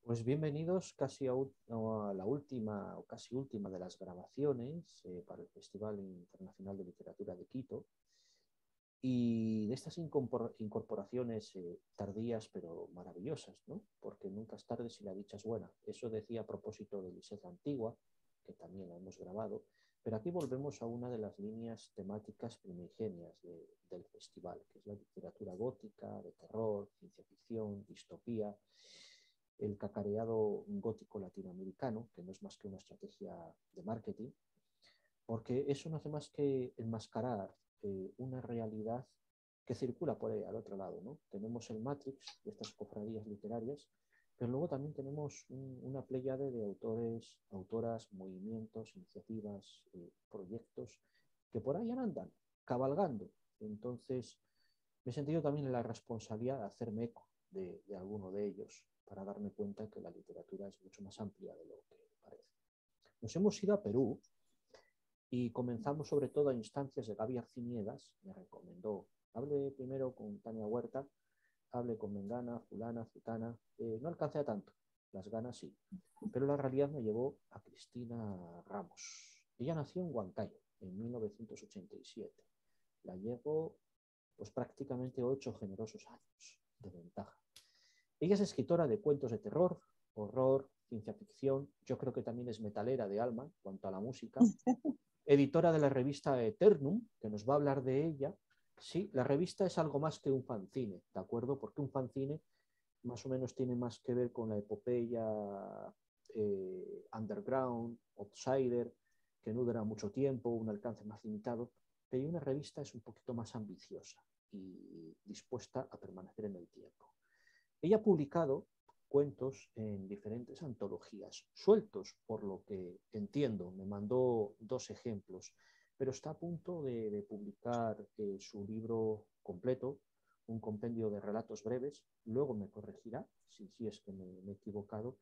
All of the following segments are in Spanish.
Pues bienvenidos casi a la última o casi última de las grabaciones para el Festival Internacional de Literatura de Quito y de estas incorporaciones tardías pero maravillosas, ¿no? Porque nunca es tarde si la dicha es buena. Eso decía a propósito de Lisette Antigua, que también la hemos grabado, pero aquí volvemos a una de las líneas temáticas primigenias del festival, que es la literatura gótica, de terror, ciencia ficción, distopía, el cacareado gótico latinoamericano, que no es más que una estrategia de marketing, porque eso no hace más que enmascarar una realidad que circula por ahí al otro lado, ¿no? Tenemos el Matrix de estas cofradías literarias, pero luego también tenemos una pléyade de autores, autoras, movimientos, iniciativas, proyectos que por ahí andan, cabalgando. Entonces, me he sentido también en la responsabilidad de hacerme eco de alguno de ellos para darme cuenta que la literatura es mucho más amplia de lo que parece. Nos hemos ido a Perú y comenzamos sobre todo a instancias de Gaby Arciniegas, me recomendó, hable primero con Tania Huerta, hable con Mengana, fulana, zutana, no alcancé a tanto, las ganas sí, pero la realidad me llevó a Cristina Ramos. Ella nació en Huancayo en 1987, la llevo pues prácticamente 8 generosos años de ventaja. Ella es escritora de cuentos de terror, horror, ciencia ficción, yo creo que también es metalera de alma en cuanto a la música, editora de la revista Eternum, que nos va a hablar de ella. Sí, la revista es algo más que un fanzine, ¿de acuerdo? Porque un fanzine más o menos tiene más que ver con la epopeya underground, outsider, que no dura mucho tiempo, un alcance más limitado, pero una revista es un poquito más ambiciosa y dispuesta a permanecer en el tiempo. Ella ha publicado cuentos en diferentes antologías, sueltos por lo que entiendo, me mandó 2 ejemplos, pero está a punto de publicar su libro completo, un compendio de relatos breves, luego me corregirá si es que me he equivocado,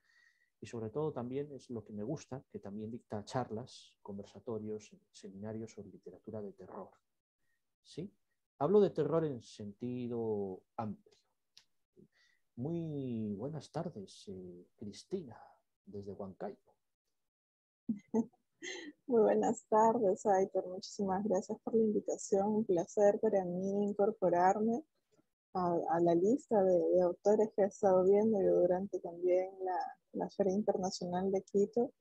y sobre todo también es lo que me gusta, que también dicta charlas, conversatorios, seminarios sobre literatura de terror. ¿Sí? Hablo de terror en sentido amplio. Muy buenas tardes, Cristina, desde Huancayo. Muy buenas tardes, Aitor. Muchísimas gracias por la invitación. Un placer para mí incorporarme a la lista de autores que he estado viendo yo durante también la Feria Internacional de Quito.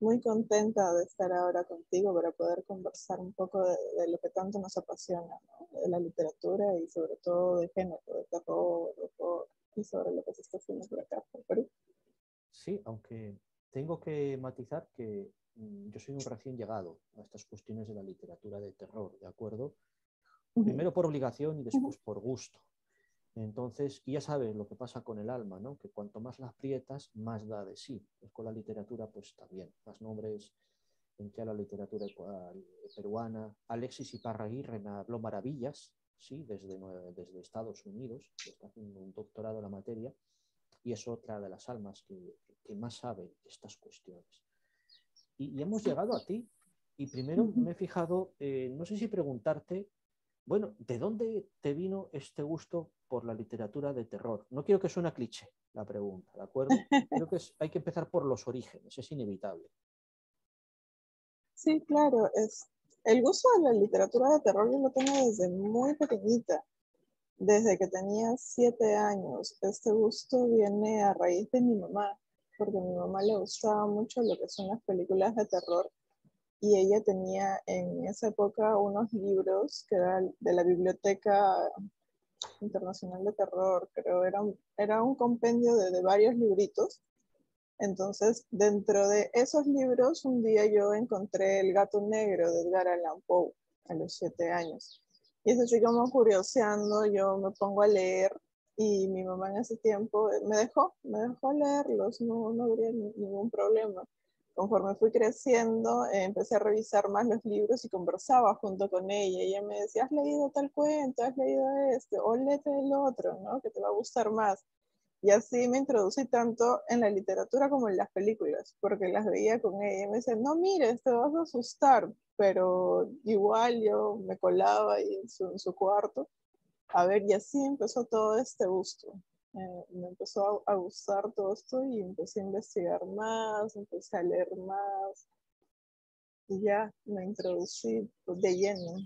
Muy contenta de estar ahora contigo para poder conversar un poco de lo que tanto nos apasiona, ¿no? De la literatura y sobre todo de género, de terror, y sobre lo que se está haciendo por acá, por Perú. Sí, aunque tengo que matizar que yo soy un recién llegado a estas cuestiones de la literatura de terror, ¿de acuerdo? Ujú. Primero por obligación y después por gusto. Entonces, y ya sabes lo que pasa con el alma, ¿no? Que cuanto más la aprietas, más da de sí. Pues con la literatura, pues también. Más nombres en que a la literatura peruana. Alexis Iparraguirre me habló maravillas, sí, desde Estados Unidos, que está haciendo un doctorado en la materia, y es otra de las almas que más sabe estas cuestiones. Y hemos llegado a ti, y primero me he fijado, no sé si preguntarte, bueno, ¿de dónde te vino este gusto por la literatura de terror? No quiero que suene a cliché la pregunta, ¿de acuerdo? Creo que hay que empezar por los orígenes, es inevitable. Sí, claro, el gusto de la literatura de terror yo lo tengo desde muy pequeñita, desde que tenía 7 años. Este gusto viene a raíz de mi mamá, porque a mi mamá le gustaba mucho lo que son las películas de terror y ella tenía en esa época unos libros que eran de la Biblioteca Internacional de Terror, creo, era un compendio de varios libritos. Entonces, dentro de esos libros, un día yo encontré El gato negro de Edgar Allan Poe a los 7 años. Y eso así como curioseando, yo me pongo a leer y mi mamá en ese tiempo me dejó leerlos, no habría ningún problema. Conforme fui creciendo, empecé a revisar más los libros y conversaba junto con ella. Ella me decía, ¿has leído tal cuento? ¿Has leído este? O léete el otro, ¿no? Que te va a gustar más. Y así me introducí tanto en la literatura como en las películas, porque las veía con ella y me decía, no mires, te vas a asustar, pero igual yo me colaba ahí en su cuarto a ver, y así empezó todo este gusto. Me empezó a gustar todo esto y empecé a investigar más, empecé a leer más y ya me introducí de lleno.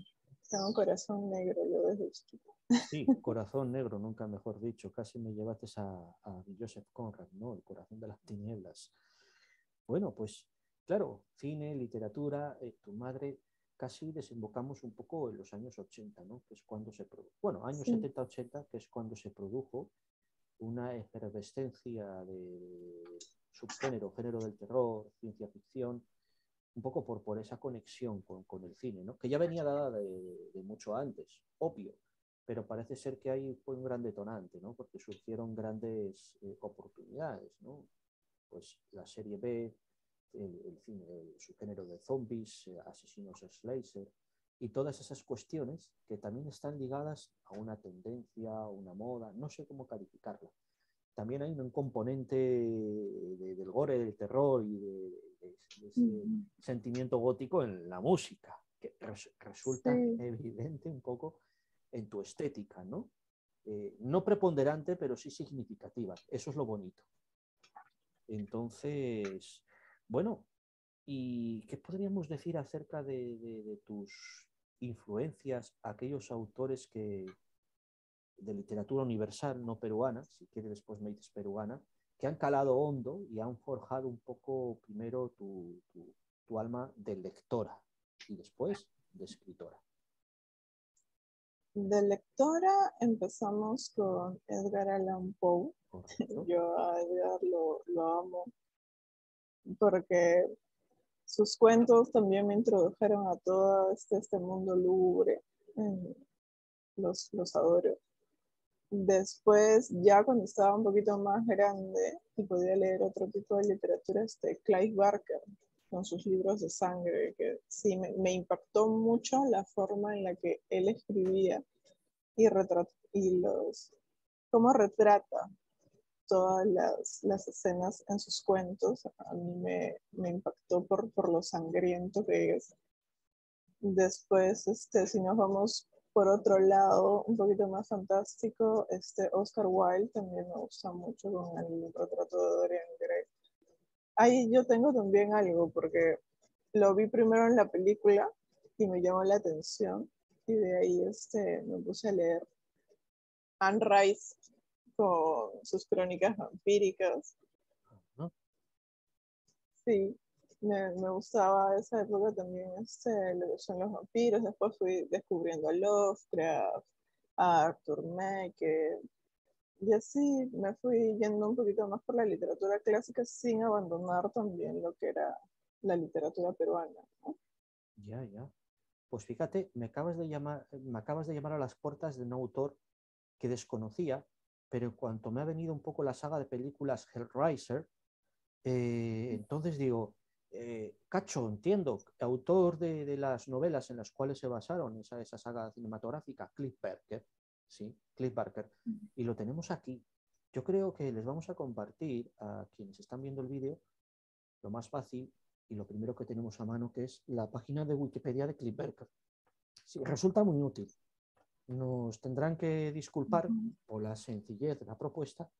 Tengo un corazón negro, yo desde chiquita. Sí, Corazón Negro, nunca mejor dicho. Casi me llevaste a Joseph Conrad, ¿no? El corazón de las tinieblas. Bueno, pues claro, cine, literatura, tu madre, casi desembocamos un poco en los años 80, ¿no? Que es cuando se produjo, bueno, años Sí. 70-80, que es cuando se produjo una efervescencia de subgénero, género del terror, ciencia ficción, un poco por esa conexión con el cine, ¿no? Que ya venía dada de mucho antes, obvio, pero parece ser que ahí fue un gran detonante, ¿no? Porque surgieron grandes oportunidades, ¿no? Pues la serie B, el cine, el subgénero de zombies, asesinos slasher, y todas esas cuestiones que también están ligadas a una tendencia, a una moda, no sé cómo calificarla. También hay un componente del gore, del terror y de ese Ujú. sentimiento gótico en la música, que resulta Sí, evidente un poco en tu estética, ¿no? No preponderante, pero sí significativa. Eso es lo bonito. Entonces, bueno, ¿y qué podríamos decir acerca de tus influencias, aquellos autores de literatura universal, no peruana, si quieres después me dices peruana, que han calado hondo y han forjado un poco primero tu alma de lectora y después de escritora? de lectora empezamos con Edgar Allan Poe. ¿Correcto? Yo a Edgar lo amo porque sus cuentos también me introdujeron a todo este mundo lúgubre. Eh, los adoro. Después, ya cuando estaba un poquito más grande y podía leer otro tipo de literatura, Clive Barker, con sus libros de sangre, que sí me impactó mucho la forma en la que él escribía y cómo retrata todas las escenas en sus cuentos. A mí me impactó por lo sangriento que es. Después, si nos vamos por otro lado, un poquito más fantástico, Oscar Wilde también me gusta mucho con el retrato de Dorian Gray. Ahí yo tengo también algo, porque lo vi primero en la película y me llamó la atención, y de ahí me puse a leer Anne Rice con sus crónicas vampíricas. ¿No? Sí, me gustaba esa época también, lo que son los vampiros. Después fui descubriendo a Lovecraft, a Arthur Maker, y así me fui yendo un poquito más por la literatura clásica sin abandonar también lo que era la literatura peruana, ¿no? Ya, ya. Pues fíjate, me acabas de llamar a las puertas de un autor que desconocía, pero en cuanto me ha venido un poco la saga de películas Hellraiser, entonces digo, Cacho, entiendo, autor de las novelas en las cuales se basaron esa saga cinematográfica, Cliff Barker, sí, Cliff Barker, y lo tenemos aquí. Yo creo que les vamos a compartir a quienes están viendo el vídeo lo más fácil y lo primero que tenemos a mano, que es la página de Wikipedia de Cliff Barker. Sí, resulta muy útil. Nos tendrán que disculpar Ujú. por la sencillez de la propuesta,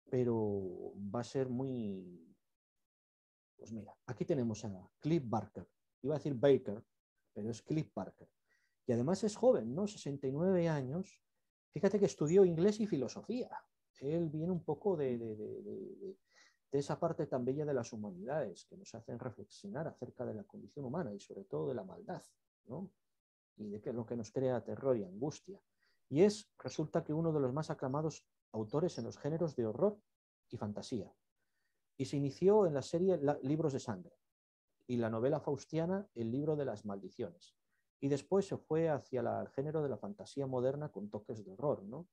pero va a ser muy... Pues mira, aquí tenemos a Cliff Barker. Iba a decir Baker, pero es Cliff Barker. Y además es joven, ¿no? 69 años. Fíjate que estudió inglés y filosofía. Él viene un poco de esa parte tan bella de las humanidades que nos hacen reflexionar acerca de la condición humana y sobre todo de la maldad, ¿no? Y de que lo que nos crea terror y angustia. Y resulta que uno de los más aclamados autores en los géneros de horror y fantasía. Y se inició en la serie Libros de Sangre y la novela faustiana El libro de las maldiciones. Y después se fue hacia el género de la fantasía moderna con toques de horror, ¿no?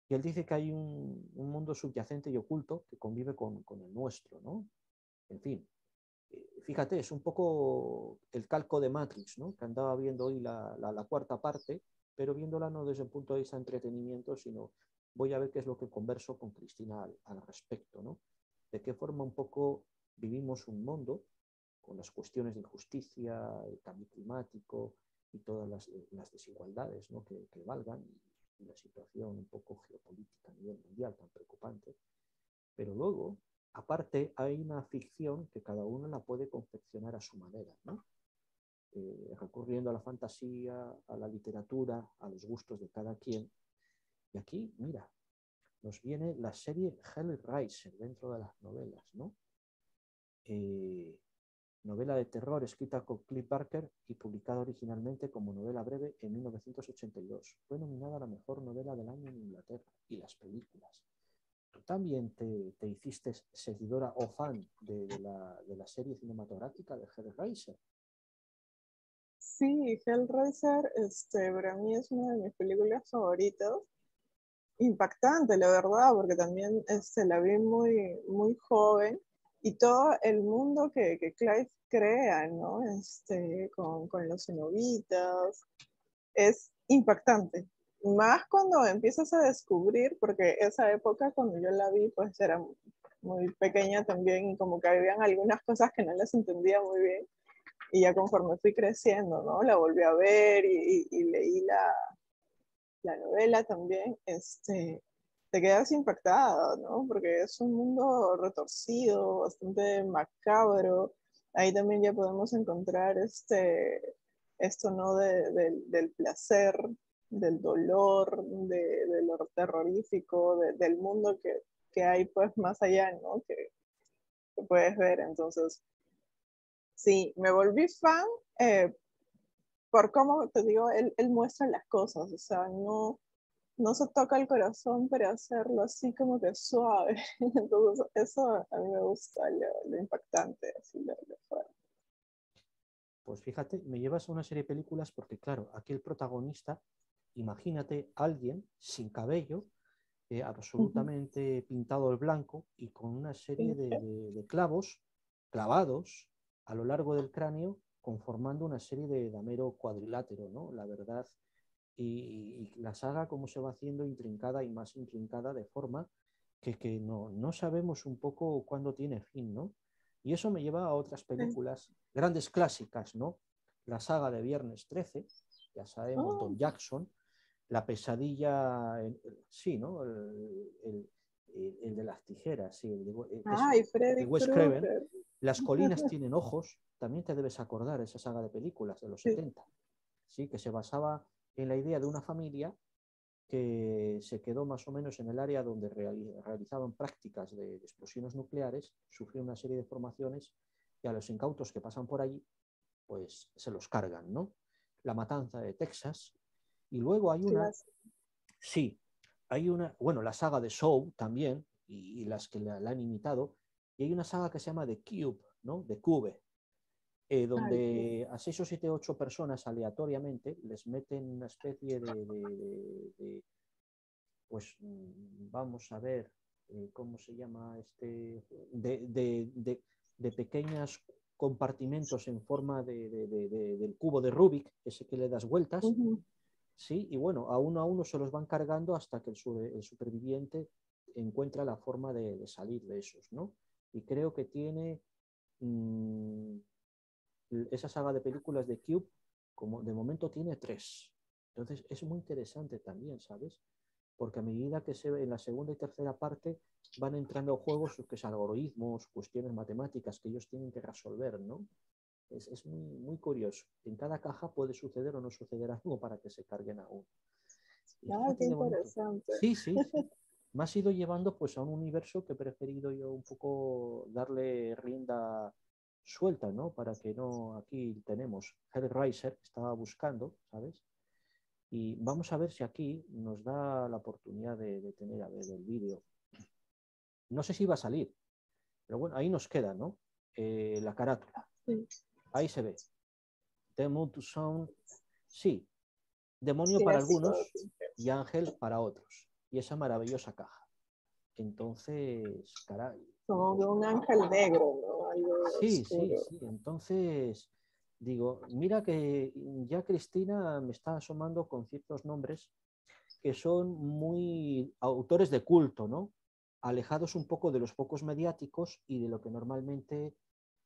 Y él dice que hay un mundo subyacente y oculto que convive con el nuestro, ¿no? En fin, fíjate, es un poco el calco de Matrix, ¿no? Que andaba viendo hoy la cuarta parte, pero viéndola no desde el punto de vista de entretenimiento, sino voy a ver qué es lo que converso con Cristina al respecto, ¿no? De qué forma un poco vivimos un mundo con las cuestiones de injusticia, el cambio climático y todas las desigualdades, ¿no? que valgan. y la situación un poco geopolítica a nivel mundial tan preocupante. Pero luego, aparte, hay una ficción que cada uno la puede confeccionar a su manera, ¿no? Recurriendo a la fantasía, a la literatura, a los gustos de cada quien. Y aquí, mira, nos viene la serie Hellraiser dentro de las novelas, ¿no? Novela de terror escrita por Clive Barker y publicada originalmente como novela breve en 1982. Fue nominada a la mejor novela del año en Inglaterra. Y las películas. ¿Tú también te hiciste seguidora o fan de la serie cinematográfica de Hellraiser? Sí, Hellraiser, para mí es una de mis películas favoritas. Impactante, la verdad, porque también la vi muy, muy joven y todo el mundo que Clive crea, ¿no? Con los cenobitas, es impactante. Más cuando empiezas a descubrir, porque esa época cuando yo la vi, pues era muy pequeña también y como que habían algunas cosas que no las entendía muy bien. Y ya conforme fui creciendo, ¿no? La volví a ver y leí la novela también, te quedas impactada, ¿no? Porque es un mundo retorcido, bastante macabro. Ahí también ya podemos encontrar esto, ¿no? Del placer, del dolor, de lo terrorífico, del mundo que hay pues más allá, ¿no? Que puedes ver. Entonces, sí, me volví fan eh, por cómo, te digo, él muestra las cosas, o sea, no se toca el corazón, pero hacerlo así como que suave. Entonces, eso a mí me gusta, lo impactante, así lo fuerte. Pues fíjate, me llevas a una serie de películas porque, claro, aquí el protagonista, imagínate alguien sin cabello, absolutamente pintado de blanco y con una serie de clavos clavados a lo largo del cráneo, conformando una serie de damero cuadrilátero, ¿no? La verdad, y la saga como se va haciendo intrincada y más intrincada de forma que no sabemos un poco cuándo tiene fin, ¿no? Y eso me lleva a otras Sí. películas, grandes clásicas, ¿no? La saga de Viernes 13, ya sabemos, Oh, Don Jackson, La pesadilla, sí, ¿no? El de las tijeras, sí, eso, ay, de Freddy Wes Craven. Krueger. Las colinas tienen ojos, también te debes acordar esa saga de películas de los Sí. 70, ¿sí? Que se basaba en la idea de una familia que se quedó más o menos en el área donde realizaban prácticas de explosiones nucleares, sufrió una serie de formaciones y a los incautos que pasan por allí, pues se los cargan, ¿no? La matanza de Texas. Y luego hay una, Clásico. sí, hay una, bueno, la saga de Saw también, y las que la han imitado, y hay una saga que se llama The Cube, ¿no? The Cube, Ay, qué donde a 6 o 7 8 personas aleatoriamente les meten una especie pues vamos a ver, ¿cómo se llama este? De pequeños compartimentos en forma del cubo de Rubik, ese que le das vueltas, uh-huh. ¿sí? Y bueno, a uno se los van cargando hasta que el superviviente encuentra la forma de salir de esos, ¿no? Y creo que tiene mmm, esa saga de películas de Cube, como de momento tiene 3. Entonces es muy interesante también, ¿sabes? Porque a medida que se ve en la segunda y tercera parte van entrando juegos que es algoritmos, cuestiones matemáticas que ellos tienen que resolver, ¿no? Es muy, muy curioso. En cada caja puede suceder o no suceder algo para que se carguen aún. Y Ay, qué fíjate de momento. interesante. Sí, sí, sí. Me has ido llevando pues a un universo que he preferido yo un poco darle rienda suelta, ¿no? Para que no, aquí tenemos Hellraiser, estaba buscando, ¿sabes? Y vamos a ver si aquí nos da la oportunidad de tener a ver el vídeo. No sé si va a salir, pero bueno, ahí nos queda, ¿no? La carátula. Sí, Ahí se ve. Demo to Sound, sí, demonio para clásico. algunos y ángel para otros. Y esa maravillosa caja. Entonces, caray. Como de un ángel negro, ¿no? Algo Sí, sí, oscuro. sí. Entonces, digo, mira que ya Cristina me está asomando con ciertos nombres que son muy autores de culto, ¿no? Alejados un poco de los focos mediáticos y de lo que normalmente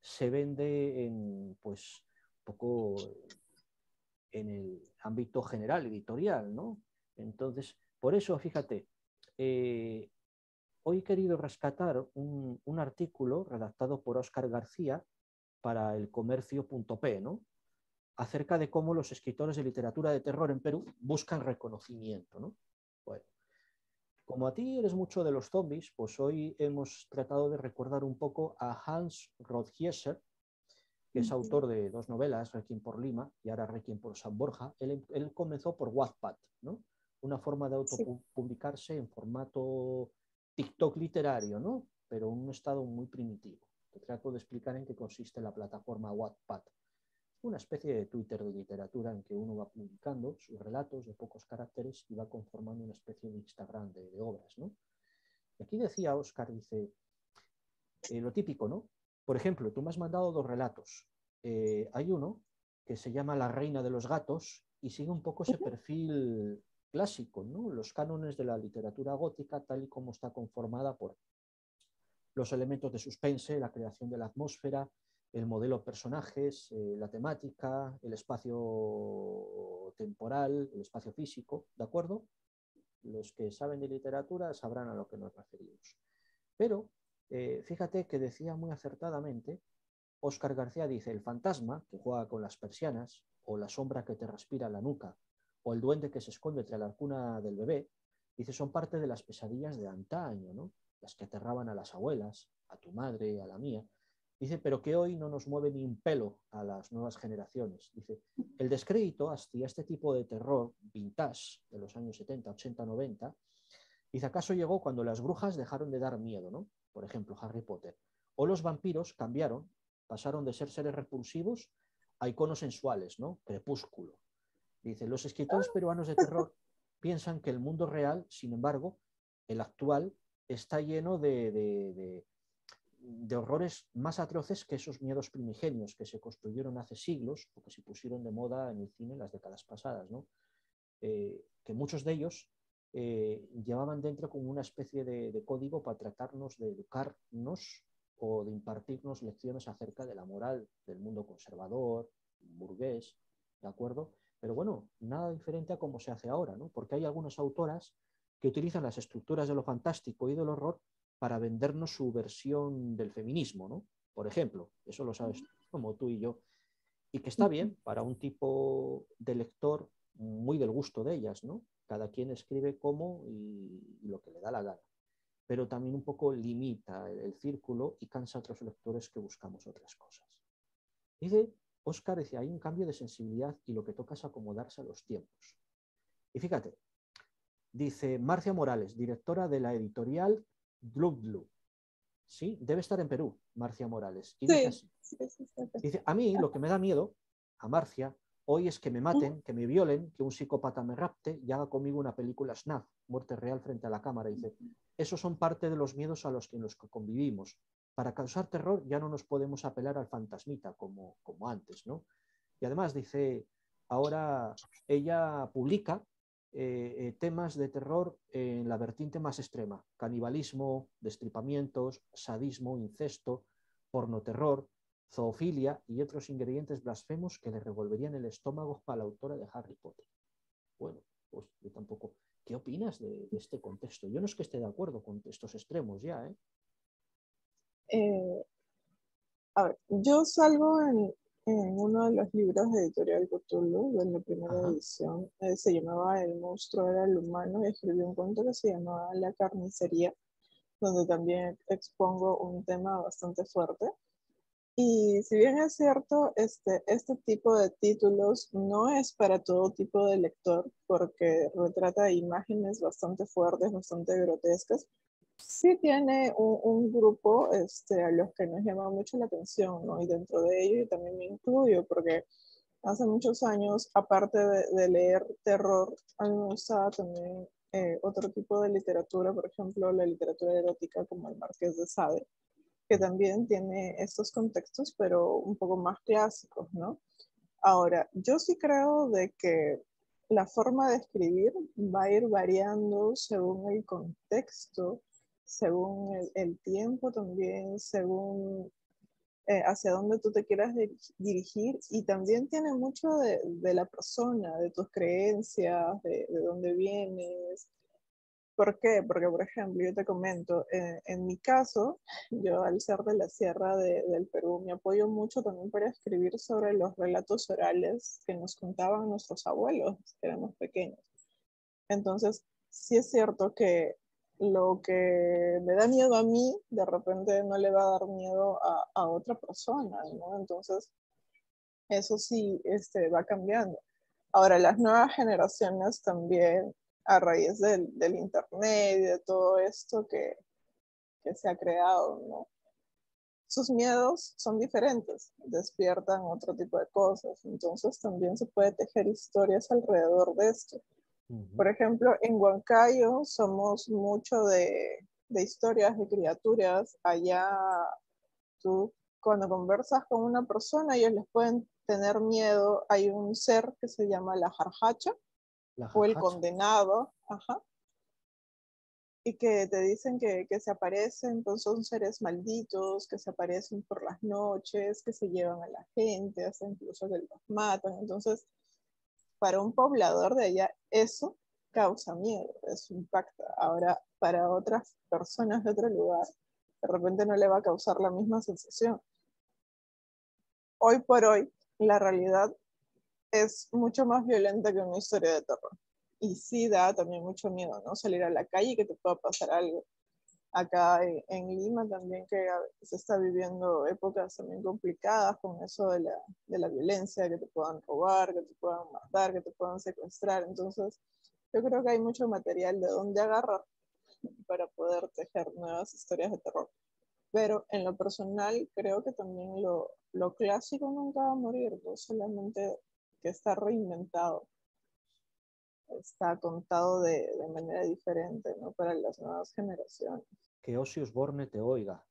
se vende en, pues, un poco en el ámbito general, editorial, ¿no? Entonces, Por eso, fíjate, hoy he querido rescatar un artículo redactado por Óscar García para el comercio.p, ¿no? Acerca de cómo los escritores de literatura de terror en Perú buscan reconocimiento, ¿no? Bueno, como a ti eres mucho de los zombies, pues hoy hemos tratado de recordar un poco a Hans Rothgiesser, que es autor de 2 novelas, Requiem por Lima y ahora Requiem por San Borja. Él comenzó por Wattpad, ¿no? Una forma de Sí. autopublicarse en formato TikTok literario, ¿no? Pero en un estado muy primitivo. Te trato de explicar en qué consiste la plataforma Wattpad. Una especie de Twitter de literatura en que uno va publicando sus relatos de pocos caracteres y va conformando una especie de Instagram de obras, ¿no? Y aquí decía Oscar, dice, lo típico, ¿no? Por ejemplo, tú me has mandado 2 relatos. Hay uno que se llama La Reina de los Gatos y sigue un poco ese perfil clásico, ¿no? Los cánones de la literatura gótica, tal y como está conformada por los elementos de suspense, la creación de la atmósfera, el modelo personajes, la temática, el espacio temporal, el espacio físico, ¿de acuerdo? Los que saben de literatura sabrán a lo que nos referimos. Pero fíjate que decía muy acertadamente, Óscar García dice, el fantasma que juega con las persianas, o la sombra que te respira en la nuca, o el duende que se esconde tras la cuna del bebé, dice, son parte de las pesadillas de antaño, ¿no? Las que aterraban a las abuelas, a tu madre, a la mía. Dice, pero que hoy no nos mueve ni un pelo a las nuevas generaciones. Dice, el descrédito hacia este tipo de terror vintage de los años 70, 80, 90, dice, ¿acaso llegó cuando las brujas dejaron de dar miedo, ¿no? Por ejemplo, Harry Potter. O los vampiros cambiaron, pasaron de ser seres repulsivos a iconos sensuales, ¿no? Crepúsculo. Dice, los escritores peruanos de terror piensan que el mundo real, sin embargo, el actual, está lleno de horrores más atroces que esos miedos primigenios que se construyeron hace siglos o que se pusieron de moda en el cine en las décadas pasadas, ¿no? Que muchos de ellos llevaban dentro como una especie de código para tratarnos de educarnos o de impartirnos lecciones acerca de la moral del mundo conservador, burgués, ¿de acuerdo? Pero bueno, nada diferente a cómo se hace ahora, ¿no? Porque hay algunas autoras que utilizan las estructuras de lo fantástico y del horror para vendernos su versión del feminismo, ¿no? Por ejemplo, eso lo sabes como tú y yo, y que está bien para un tipo de lector muy del gusto de ellas, ¿no? Cada quien escribe como y lo que le da la gana, pero también un poco limita el círculo y cansa a otros lectores que buscamos otras cosas. Dice Óscar, dice, hay un cambio de sensibilidad y lo que toca es acomodarse a los tiempos. Y fíjate, dice Marcia Morales, directora de la editorial Gluglu. Sí, debe estar en Perú, Marcia Morales. Y dice Sí, así, sí, sí, sí. dice, a mí lo que me da miedo, a Marcia, hoy es que me maten, que me violen, que un psicópata me rapte y haga conmigo una película snuff, muerte real frente a la cámara. Dice, esos son parte de los miedos en los que convivimos. Para causar terror ya no nos podemos apelar al fantasmita como antes, ¿no? Y además dice, ahora ella publica temas de terror en la vertiente más extrema, canibalismo, destripamientos, sadismo, incesto, pornoterror, zoofilia y otros ingredientes blasfemos que le revolverían el estómago a la autora de Harry Potter. Bueno, pues yo tampoco. ¿Qué opinas de este contexto? Yo no es que esté de acuerdo con estos extremos ya, ¿eh? Eh, a ver, yo salgo en uno de los libros de Editorial Cthulhu, de la primera Ajá. edición. Se llamaba El monstruo era el humano y escribí un cuento que se llamaba La carnicería, donde también expongo un tema bastante fuerte. Y si bien es cierto, este tipo de títulos no es para todo tipo de lector, porque retrata imágenes bastante fuertes, bastante grotescas, sí tiene un grupo a los que nos llama mucho la atención, ¿no? Y dentro de ello yo también me incluyo, porque hace muchos años, aparte de leer terror, a mí me gustaba también otro tipo de literatura, por ejemplo, la literatura erótica como El Marqués de Sade, que también tiene estos contextos, pero un poco más clásicos, ¿no? Ahora, yo sí creo de que la forma de escribir va a ir variando según el contexto, según el tiempo también, según hacia dónde tú te quieras dirigir y también tiene mucho de la persona, de tus creencias, de dónde vienes. ¿Por qué? Porque, por ejemplo, yo te comento, en mi caso, yo al ser de la sierra del Perú, me apoyo mucho también para escribir sobre los relatos orales que nos contaban nuestros abuelos, que éramos pequeños. Entonces, sí es cierto que lo que me da miedo a mí, de repente no le va a dar miedo a otra persona, ¿no? Entonces, eso sí va cambiando. Ahora, las nuevas generaciones también, a raíz del internet y de todo esto que se ha creado, ¿no? Sus miedos son diferentes, despiertan otro tipo de cosas, entonces también se puede tejer historias alrededor de esto. Por ejemplo, en Huancayo somos mucho de historias de criaturas. Allá tú, cuando conversas con una persona, ellos les pueden tener miedo. Hay un ser que se llama la jarjacha La o el jarjacha. condenado, ajá, y que te dicen que se aparecen, pues son seres malditos, que se aparecen por las noches, que se llevan a la gente, hasta incluso que los matan. Entonces, para un poblador de allá, eso causa miedo, eso impacta. Ahora, para otras personas de otro lugar, de repente no le va a causar la misma sensación. Hoy por hoy, la realidad es mucho más violenta que una historia de terror. Y sí da también mucho miedo, ¿no? Salir a la calle y que te pueda pasar algo. Acá en Lima también que se está viviendo épocas también complicadas con eso de la violencia, que te puedan robar, que te puedan matar, que te puedan secuestrar. Entonces, yo creo que hay mucho material de donde agarrar para poder tejer nuevas historias de terror. Pero en lo personal, creo que también lo clásico nunca va a morir, ¿no? Solamente que está reinventado, está contado de manera diferente, ¿no? Para las nuevas generaciones. Que Ozzy Osbourne te oiga,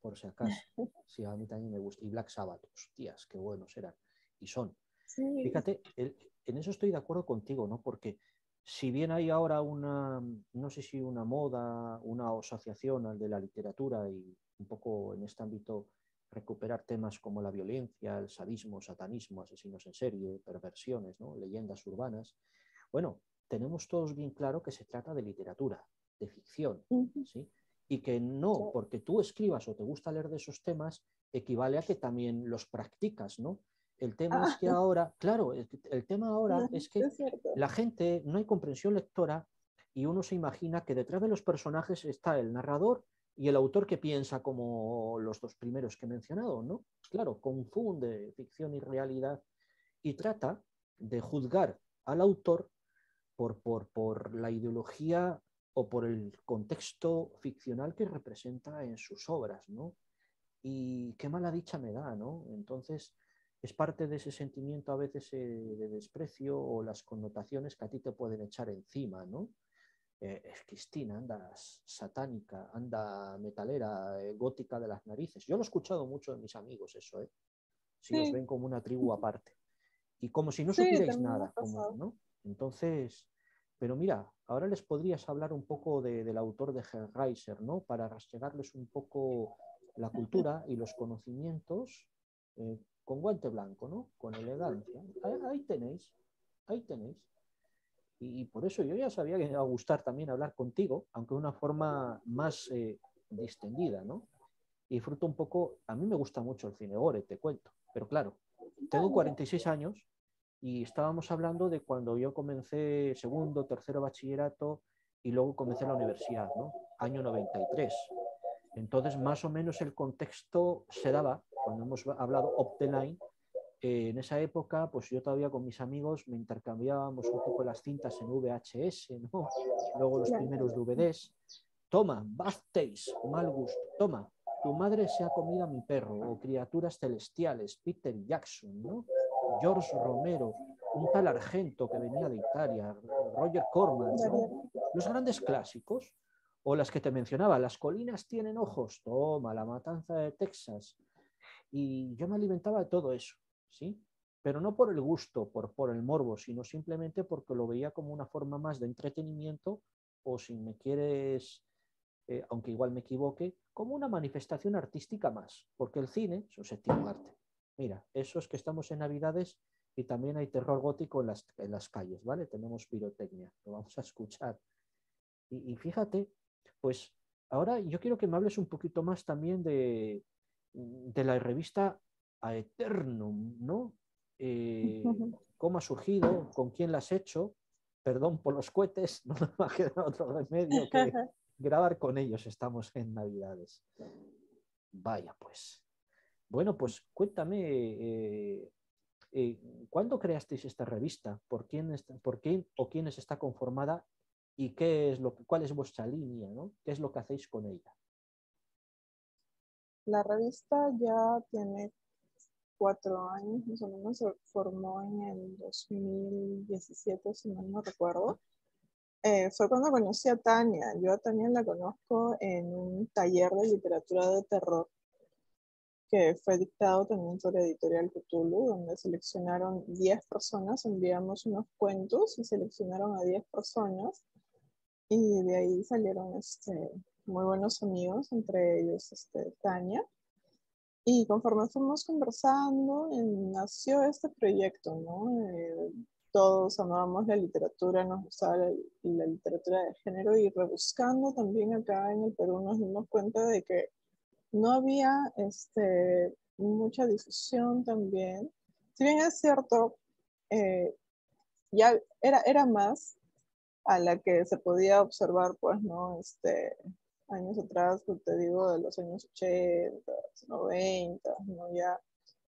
por si acaso. Sí, a mí también me gusta. Y Black Sabbath, hostias, qué buenos eran. Y son. Sí, Fíjate, en eso estoy de acuerdo contigo, ¿no? Porque si bien hay ahora una, no sé si una moda, una asociación al de la literatura y un poco en este ámbito recuperar temas como la violencia, el sadismo, satanismo, asesinos en serie, perversiones, ¿no? Leyendas urbanas, bueno, tenemos todos bien claro que se trata de literatura, de ficción, ¿sí? Y que no porque tú escribas o te gusta leer de esos temas equivale a que también los practicas, ¿no? El tema es ah, que ahora, claro, el tema ahora no, es que es cierto. la gente no hay comprensión lectora y uno se imagina que detrás de los personajes está el narrador y el autor que piensa como los dos primeros que he mencionado, ¿no? Claro, confunde ficción y realidad y trata de juzgar al autor por la ideología o por el contexto ficcional que representa en sus obras, ¿no? Y qué mala dicha me da, ¿no? Entonces, es parte de ese sentimiento a veces de desprecio o las connotaciones que a ti te pueden echar encima, ¿no? Cristina, anda satánica, anda metalera, gótica de las narices. Yo lo he escuchado mucho de mis amigos eso, ¿eh? Si os Sí, ven como una tribu aparte. Y como si no sí, supierais también me ha nada, como, pasado. ¿no? Entonces, pero mira, ahora les podrías hablar un poco del autor de Hellraiser, ¿no? Para rastrearles un poco la cultura y los conocimientos con guante blanco, ¿no? Con elegancia. Ahí tenéis, ahí tenéis. Y por eso yo ya sabía que me iba a gustar también hablar contigo, aunque de una forma más distendida, ¿no? Y disfruto un poco, a mí me gusta mucho el cine gore, te cuento, pero claro, Ah, tengo mira. 46 años y estábamos hablando de cuando yo comencé segundo, tercero bachillerato y luego comencé la universidad, ¿no? Año 93. Entonces, más o menos el contexto se daba, cuando hemos hablado up the line, en esa época, pues yo todavía con mis amigos me intercambiábamos un poco las cintas en VHS, ¿no? Luego los primeros Claro. DVDs. Toma, bad taste, mal gusto. Toma, tu madre se ha comido a mi perro, o criaturas celestiales, Peter Jackson, ¿no? George Romero, un tal Argento que venía de Italia, Roger Corman, ¿no? Variar. Los grandes clásicos, o las que te mencionaba, las colinas tienen ojos, toma, la matanza de Texas. Y yo me alimentaba de todo eso, ¿sí? Pero no por el gusto, por el morbo, sino simplemente porque lo veía como una forma más de entretenimiento o si me quieres, aunque igual me equivoque, como una manifestación artística más, porque el cine es un séptimo arte. Mira, eso es que estamos en Navidades y también hay terror gótico en las calles, ¿vale? Tenemos pirotecnia, lo vamos a escuchar. Y fíjate, pues ahora yo quiero que me hables un poquito más también de la revista Aeternum, ¿no? ¿Cómo ha surgido? ¿Con quién la has hecho? Perdón por los cohetes, no me va a quedar otro remedio que grabar con ellos. Estamos en Navidades. Vaya, pues. Bueno, pues cuéntame, ¿cuándo creasteis esta revista? ¿Por quién o quiénes está conformada? ¿Y cuál es vuestra línea, ¿no? ¿Qué es lo que hacéis con ella? La revista ya tiene 4 años, más o menos, se formó en el 2017, si mal no recuerdo. Fue cuando conocí a Tania. Yo a Tania la conozco en un taller de literatura de terror que fue dictado también por Editorial Cthulhu, donde seleccionaron 10 personas, enviamos unos cuentos y seleccionaron a 10 personas y de ahí salieron muy buenos amigos, entre ellos Tania. Y conforme fuimos conversando, nació este proyecto, ¿no? Todos amábamos la literatura, nos gustaba la literatura de género y rebuscando también acá en el Perú nos dimos cuenta de que no había mucha difusión también. Si bien es cierto, eh, ya era más a la que se podía observar, pues, ¿no? Años atrás, pues, te digo, de los años 80, 90, ¿no? Ya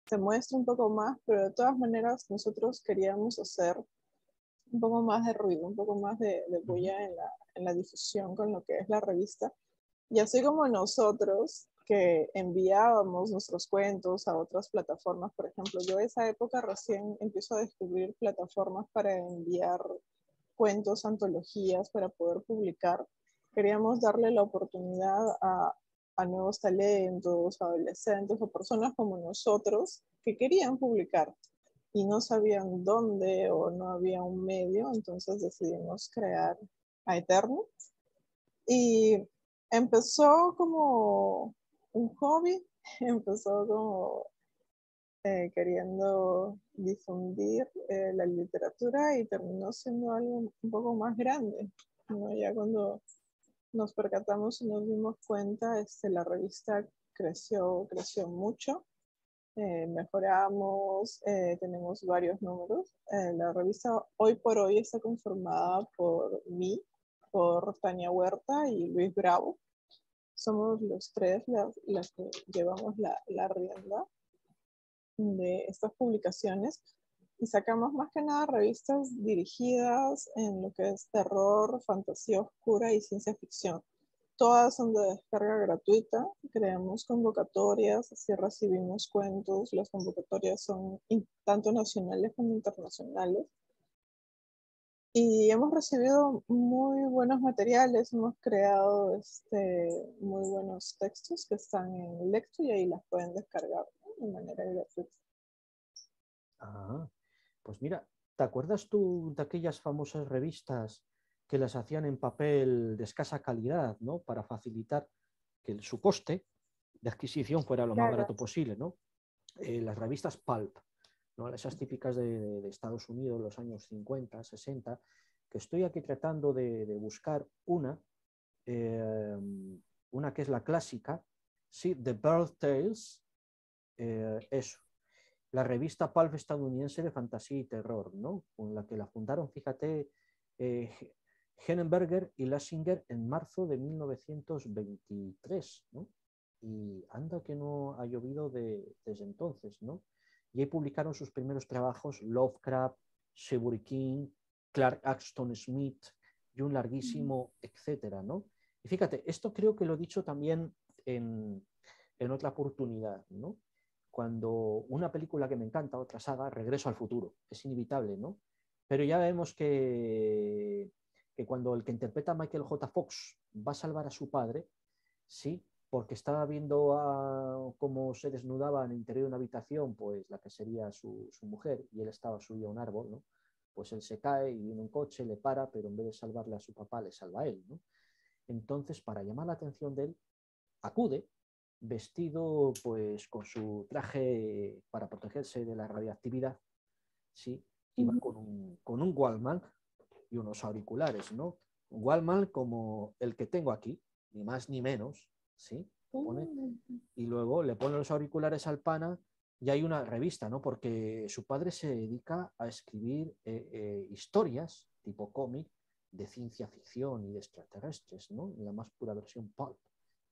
se muestra un poco más, pero de todas maneras nosotros queríamos hacer un poco más de ruido, un poco más de bulla en la difusión con lo que es la revista. Y así como nosotros que enviábamos nuestros cuentos a otras plataformas, por ejemplo, yo esa época recién empiezo a descubrir plataformas para enviar cuentos, antologías, para poder publicar. Queríamos darle la oportunidad a nuevos talentos, adolescentes o personas como nosotros que querían publicar y no sabían dónde o no había un medio, entonces decidimos crear a Eterno. Y empezó como un hobby, empezó como queriendo difundir la literatura y terminó siendo algo un poco más grande, ¿no? Ya cuando nos percatamos y nos dimos cuenta, la revista creció mucho, mejoramos, tenemos varios números. La revista hoy por hoy está conformada por mí, por Tania Huerta y Luis Bravo. Somos los tres las que llevamos la rienda de estas publicaciones y sacamos más que nada revistas dirigidas en lo que es terror, fantasía oscura y ciencia ficción. Todas son de descarga gratuita, creamos convocatorias, así recibimos cuentos, las convocatorias son tanto nacionales como internacionales. Y hemos recibido muy buenos materiales, hemos creado muy buenos textos que están en Lecto y ahí las pueden descargar, ¿no? De manera gratuita. Ah, pues mira, ¿te acuerdas tú de aquellas famosas revistas que las hacían en papel de escasa calidad, ¿no? Para facilitar que su coste de adquisición fuera lo más Claro. barato posible, ¿no? Las revistas Pulp, ¿no? Esas típicas de Estados Unidos, los años 50, 60, que estoy aquí tratando de buscar eh, una que es la clásica, sí, The Bird Tales, eso, la revista Pulp estadounidense de fantasía y terror, ¿no? Con la que la fundaron, fíjate, eh, Henenberger y Lassinger en marzo de 1923, ¿no? Y anda que no ha llovido desde entonces, ¿no? Y ahí publicaron sus primeros trabajos Lovecraft, Sherwood King, Clark Axton Smith y un larguísimo, etcétera, ¿no? Y fíjate, esto creo que lo he dicho también en otra oportunidad, ¿no? Cuando una película que me encanta, otra saga, Regreso al futuro, es inevitable, ¿no? Pero ya vemos que cuando el que interpreta a Michael J. Fox va a salvar a su padre, sí, porque estaba viendo cómo se desnudaba en el interior de una habitación, pues la que sería su mujer, y él estaba subido a un árbol, ¿no? Pues él se cae y viene un coche, le para, pero en vez de salvarle a su papá, le salva a él, ¿no? Entonces, para llamar la atención de él, acude vestido pues con su traje para protegerse de la radiactividad, ¿sí? Y va con un Walkman y unos auriculares, ¿no? igual mal como el que tengo aquí, ni más ni menos, ¿sí? Pone, y luego le pone los auriculares al pana y hay una revista, ¿no? Porque su padre se dedica a escribir historias tipo cómic de ciencia ficción y de extraterrestres, ¿no? En la más pura versión pulp.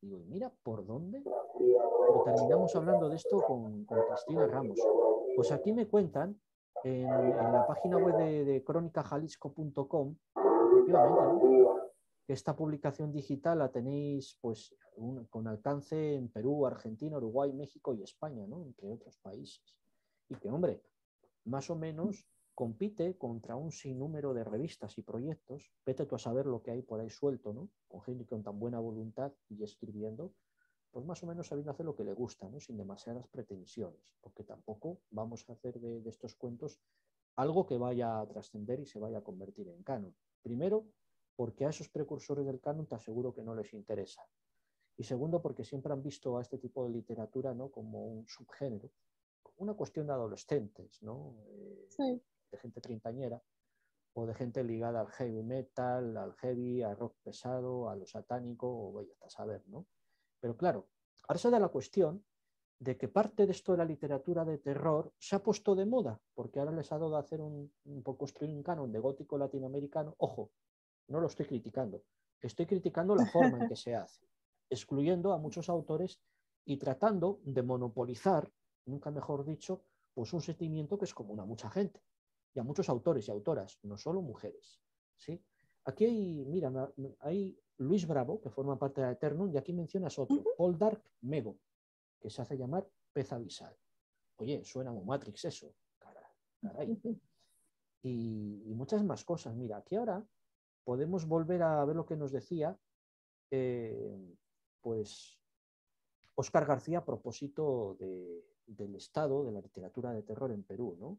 Digo, y mira por dónde. Pero terminamos hablando de esto con Cristina Ramos. Pues aquí me cuentan en la página web de crónicajalisco.com, efectivamente, ¿no? Que esta publicación digital la tenéis pues con alcance en Perú, Argentina, Uruguay, México y España, ¿no? Entre otros países. Y que, hombre, más o menos compite contra un sinnúmero de revistas y proyectos. Vete tú a saber lo que hay por ahí suelto, ¿no? Con gente con tan buena voluntad y escribiendo, pues más o menos sabiendo hacer lo que le gusta, ¿no? Sin demasiadas pretensiones, porque tampoco vamos a hacer de estos cuentos algo que vaya a trascender y se vaya a convertir en canon. Primero, porque a esos precursores del canon te aseguro que no les interesa. Y segundo, porque siempre han visto a este tipo de literatura, ¿no? Como un subgénero, como una cuestión de adolescentes, ¿no? Sí. De gente treintañera o de gente ligada al heavy metal, al heavy, al rock pesado, a lo satánico, o vaya a saber, ¿no? Pero claro, ahora se da la cuestión de que parte de esto de la literatura de terror se ha puesto de moda, porque ahora les ha dado a hacer un construir un canon de gótico latinoamericano. Ojo, no lo estoy criticando, estoy criticando la forma en que se hace, excluyendo a muchos autores y tratando de monopolizar, nunca mejor dicho, pues un sentimiento que es común a mucha gente y a muchos autores y autoras, no solo mujeres, ¿sí? Aquí hay, mira, hay Luis Bravo, que forma parte de Eternum, y aquí mencionas otro, Paul Dark Mego, que se hace llamar Pez Abisal. Oye, suena como Matrix eso, caray. Y muchas más cosas. Mira, aquí ahora podemos volver a ver lo que nos decía, pues, Óscar García a propósito del estado de la literatura de terror en Perú, ¿no?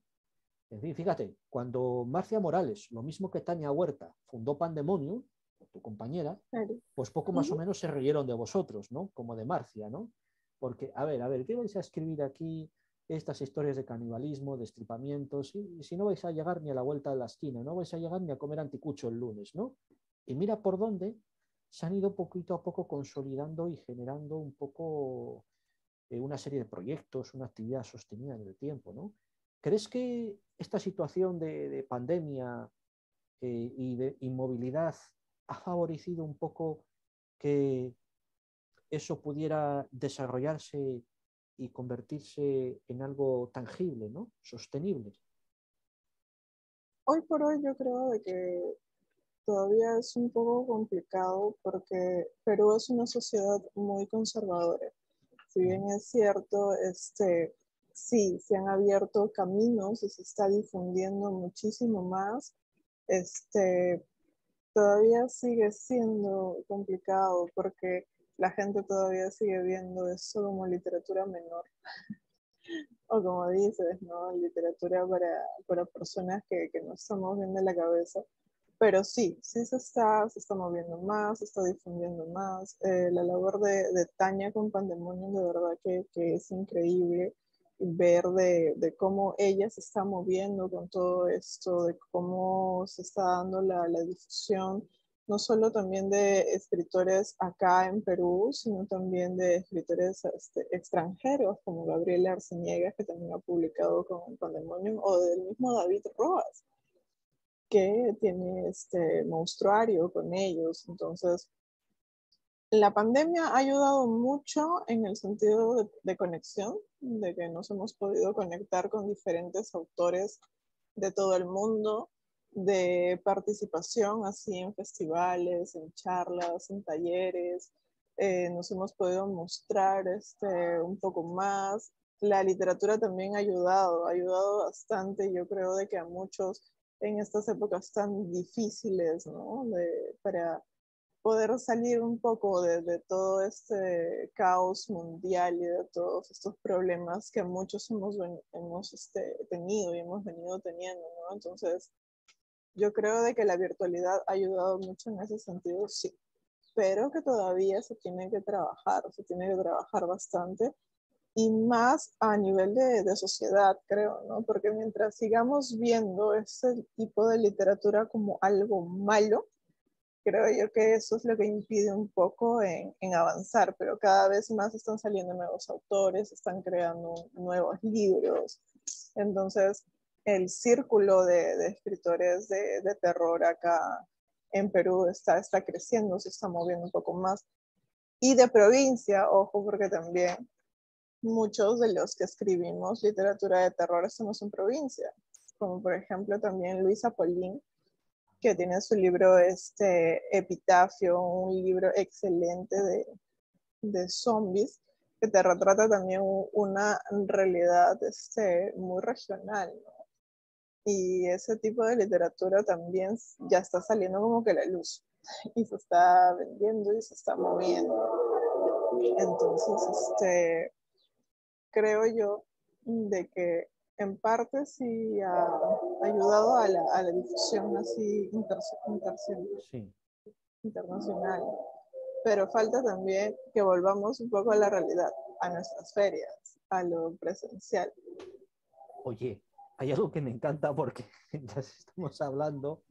En fin, fíjate, cuando Marcia Morales, lo mismo que Tania Huerta, fundó Pandemonium, tu compañera, Claro. pues poco más o menos se rieron de vosotros, ¿no? Como de Marcia, ¿no? Porque, a ver, ¿qué vais a escribir aquí? Estas historias de canibalismo, de estripamientos, y si no vais a llegar ni a la vuelta de la esquina, no vais a llegar ni a comer anticucho el lunes, ¿no? Y mira por dónde se han ido poquito a poco consolidando y generando un poco una serie de proyectos, una actividad sostenida en el tiempo, ¿no? ¿Crees que esta situación de pandemia y de inmovilidad ha favorecido un poco que eso pudiera desarrollarse y convertirse en algo tangible, ¿no? Sostenible? Hoy por hoy yo creo de que todavía es un poco complicado porque Perú es una sociedad muy conservadora. Si bien es cierto, sí, se han abierto caminos y se está difundiendo muchísimo más, todavía sigue siendo complicado porque la gente todavía sigue viendo esto como literatura menor. O como dices, ¿no? Literatura para personas que no estamos bien de la cabeza. Pero sí, sí se está moviendo más, se está difundiendo más. La labor de Tania con Pandemonium, de verdad que es increíble ver de cómo ella se está moviendo con todo esto, de cómo se está dando la difusión, no solo también de escritores acá en Perú, sino también de escritores extranjeros, como Gabriela Arceniegas, que también ha publicado con Pandemonium, o del mismo David Roas, que tiene este monstruario con ellos. Entonces, la pandemia ha ayudado mucho en el sentido de conexión, de que nos hemos podido conectar con diferentes autores de todo el mundo, de participación así en festivales, en charlas, en talleres. Nos hemos podido mostrar un poco más. La literatura también ha ayudado bastante. Yo creo de que a muchos en estas épocas tan difíciles, ¿no? Para poder salir un poco de todo este caos mundial y de todos estos problemas que muchos hemos tenido y hemos venido teniendo, ¿no? Entonces, yo creo de que la virtualidad ha ayudado mucho en ese sentido, sí, pero que todavía se tiene que trabajar bastante y más a nivel de sociedad, creo, ¿no? Porque mientras sigamos viendo ese tipo de literatura como algo malo, creo yo que eso es lo que impide un poco en avanzar, pero cada vez más están saliendo nuevos autores, están creando nuevos libros. Entonces, el círculo de escritores de terror acá en Perú está creciendo, se está moviendo un poco más. Y de provincia, ojo, porque también muchos de los que escribimos literatura de terror estamos en provincia, como por ejemplo también Luisa Polín, que tiene su libro Epitafio, un libro excelente de zombies, que te retrata también una realidad muy regional, ¿no? Y ese tipo de literatura también ya está saliendo como que a la luz y se está vendiendo y se está moviendo. Entonces, creo yo de que en parte sí ha ayudado a la difusión así Sí. internacional, pero falta también que volvamos un poco a la realidad, a nuestras ferias, a lo presencial. Oye, hay algo que me encanta porque mientras estamos hablando,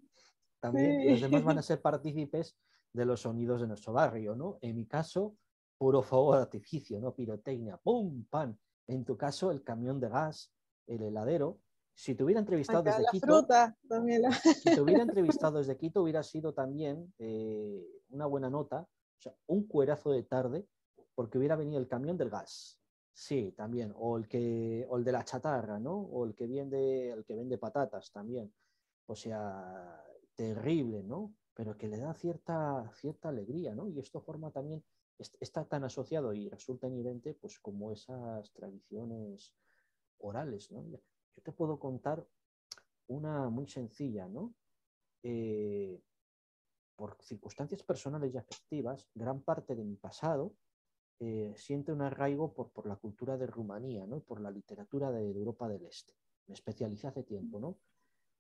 también los demás van a Sí, ser partícipes de los sonidos de nuestro barrio, ¿no? En mi caso, puro fuego de artificio, ¿no? Pirotecnia, ¡pum! ¡Pam! En tu caso, el camión de gas, el heladero. Si te hubiera entrevistado acá desde la Quito, fruta también la... si te hubiera entrevistado desde Quito, hubiera sido también una buena nota, o sea, un cuerazo de tarde, porque hubiera venido el camión del gas. Sí, también. O el de la chatarra, ¿no? O el que vende patatas también. O sea, terrible, ¿no? Pero que le da cierta alegría, ¿no? Y esto forma también, está tan asociado y resulta inherente, pues como esas tradiciones orales, ¿no? Yo te puedo contar una muy sencilla, ¿no? Eh, por circunstancias personales y afectivas, gran parte de mi pasado siente un arraigo por la cultura de Rumanía, ¿no? Por la literatura de Europa del Este. Me especialicé hace tiempo, ¿no?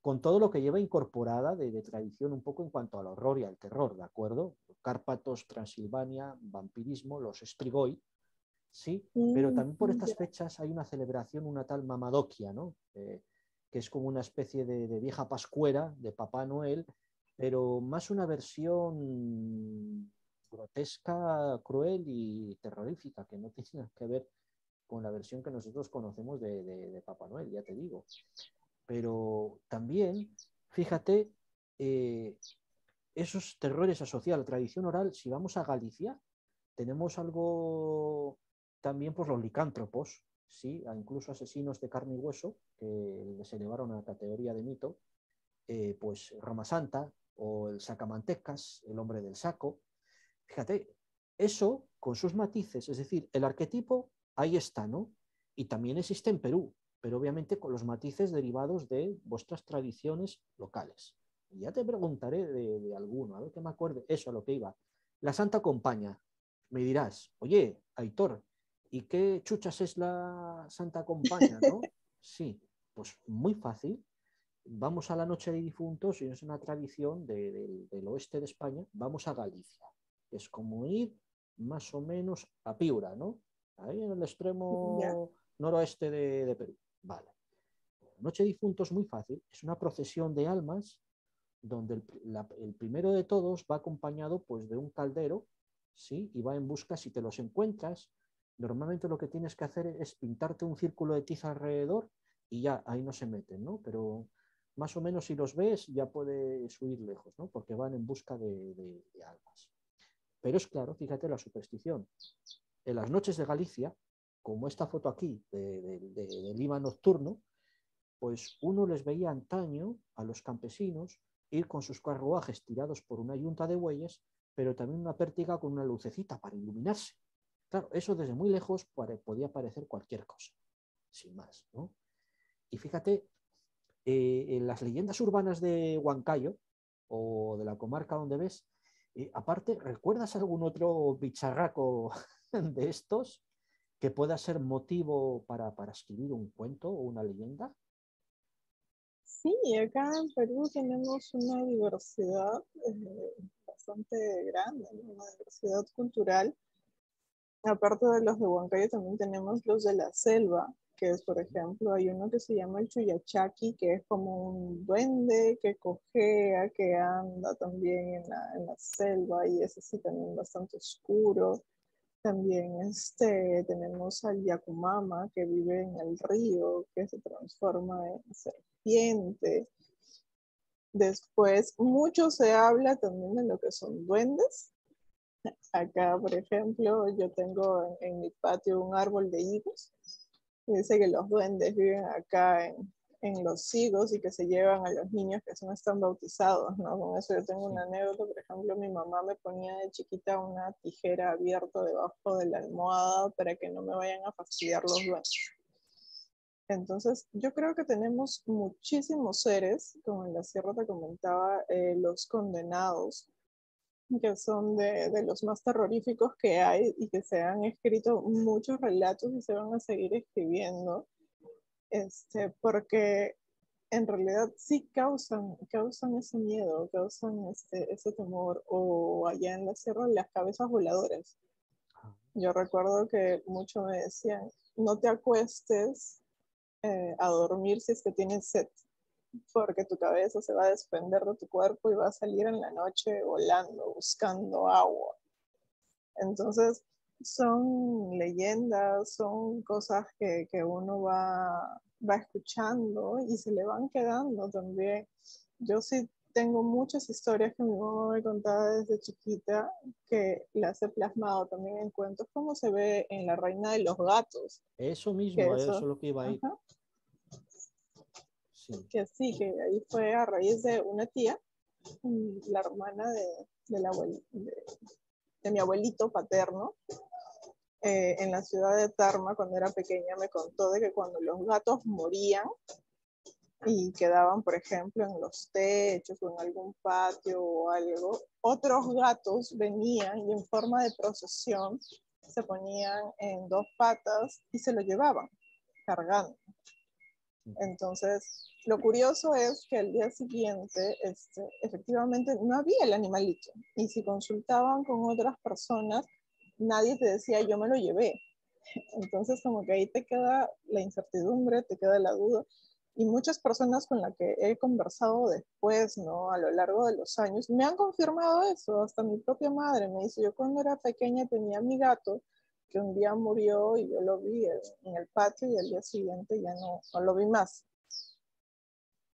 Con todo lo que lleva incorporada de tradición un poco en cuanto al horror y al terror, ¿de acuerdo? Cárpatos, Transilvania, vampirismo, los Strigoi, sí, pero también por estas Ya. fechas hay una celebración, una tal Mamadokia, ¿no? Que es como una especie de vieja pascuera de Papá Noel, pero más una versión grotesca, cruel y terrorífica, que no tiene nada que ver con la versión que nosotros conocemos de Papá Noel, ya te digo. Pero también, fíjate, eh, esos terrores asociados a la tradición oral, si vamos a Galicia, tenemos algo también, pues los licántropos, ¿sí? Incluso asesinos de carne y hueso, que se elevaron a la categoría de mito, pues Roma Santa o el sacamantecas, el hombre del saco. Fíjate, eso con sus matices, es decir, el arquetipo ahí está, ¿no? Y también existe en Perú, pero obviamente con los matices derivados de vuestras tradiciones locales. Y ya te preguntaré de alguno, a ver que me acuerde, eso a lo que iba. La Santa Compaña. Me dirás, oye, Aitor, ¿y qué chuchas es la Santa Compaña, no? Sí, pues muy fácil. Vamos a la Noche de Difuntos y es una tradición del oeste de España, vamos a Galicia. Es como ir más o menos a Piura, ¿no? Ahí en el Ya. extremo noroeste de Perú. Vale. Noche de Difuntos muy fácil, es una procesión de almas donde el primero de todos va acompañado pues de un caldero, ¿sí? Y va en busca, si te los encuentras, normalmente lo que tienes que hacer es pintarte un círculo de tiza alrededor y ya ahí no se meten, ¿no? Pero más o menos si los ves ya puedes huir lejos, ¿no? Porque van en busca de almas. Pero es claro, fíjate la superstición. En las noches de Galicia, como esta foto aquí del IVA nocturno, pues uno les veía antaño a los campesinos ir con sus carruajes tirados por una yunta de bueyes, pero también una pértiga con una lucecita para iluminarse. Claro, eso desde muy lejos podía parecer cualquier cosa, sin más, ¿no? Y fíjate, en las leyendas urbanas de Huancayo o de la comarca donde ves, aparte, ¿recuerdas algún otro bicharraco de estos que pueda ser motivo para escribir un cuento o una leyenda? Sí, acá en Perú tenemos una diversidad bastante grande, ¿no? Una diversidad cultural. Aparte de los de Huancayo, también tenemos los de la selva. que es, por ejemplo, hay uno que se llama el Chuyachaki, que es como un duende que cojea, que anda también en la selva, y ese sí también bastante oscuro. También tenemos al Yakumama, que vive en el río, que se transforma en serpiente. Después, mucho se habla también de lo que son duendes. Acá, por ejemplo, yo tengo en mi patio un árbol de higos. Y dice que los duendes viven acá en los higos y que se llevan a los niños que no están bautizados, ¿no? Con eso yo tengo Sí. una anécdota. Por ejemplo, mi mamá me ponía de chiquita una tijera abierta debajo de la almohada para que no me vayan a fastidiar los duendes. Entonces, yo creo que tenemos muchísimos seres, como en la sierra te comentaba, los condenados, que son de los más terroríficos que hay y que se han escrito muchos relatos y se van a seguir escribiendo, porque en realidad sí causan ese miedo, causan ese temor, o allá en la sierra las cabezas voladoras. Yo recuerdo que muchos me decían, no te acuestes a dormir si es que tienes sed, porque tu cabeza se va a desprender de tu cuerpo y va a salir en la noche volando, buscando agua. Entonces, son leyendas, son cosas que uno va escuchando y se le van quedando también. Yo sí tengo muchas historias que mi mamá me contaba desde chiquita, que las he plasmado también en cuentos, como se ve en La Reina de los Gatos, Eso que mismo, eso es eso, lo que iba a ir. ajá, Sí. que sí, que ahí fue a raíz de una tía, la hermana de mi abuelito paterno, en la ciudad de Tarma, cuando era pequeña, me contó de que cuando los gatos morían y quedaban, por ejemplo, en los techos o en algún patio o algo, otros gatos venían y en forma de procesión se ponían en dos patas y se lo llevaban cargando. Entonces, lo curioso es que al día siguiente, efectivamente, no había el animalito. Y si consultaban con otras personas, nadie te decía, yo me lo llevé. Entonces, como que ahí te queda la incertidumbre, te queda la duda. Y muchas personas con las que he conversado después, ¿no? A lo largo de los años, me han confirmado eso. Hasta mi propia madre me dice, yo cuando era pequeña tenía mi gato, que un día murió y yo lo vi en el patio y al día siguiente ya no lo vi más.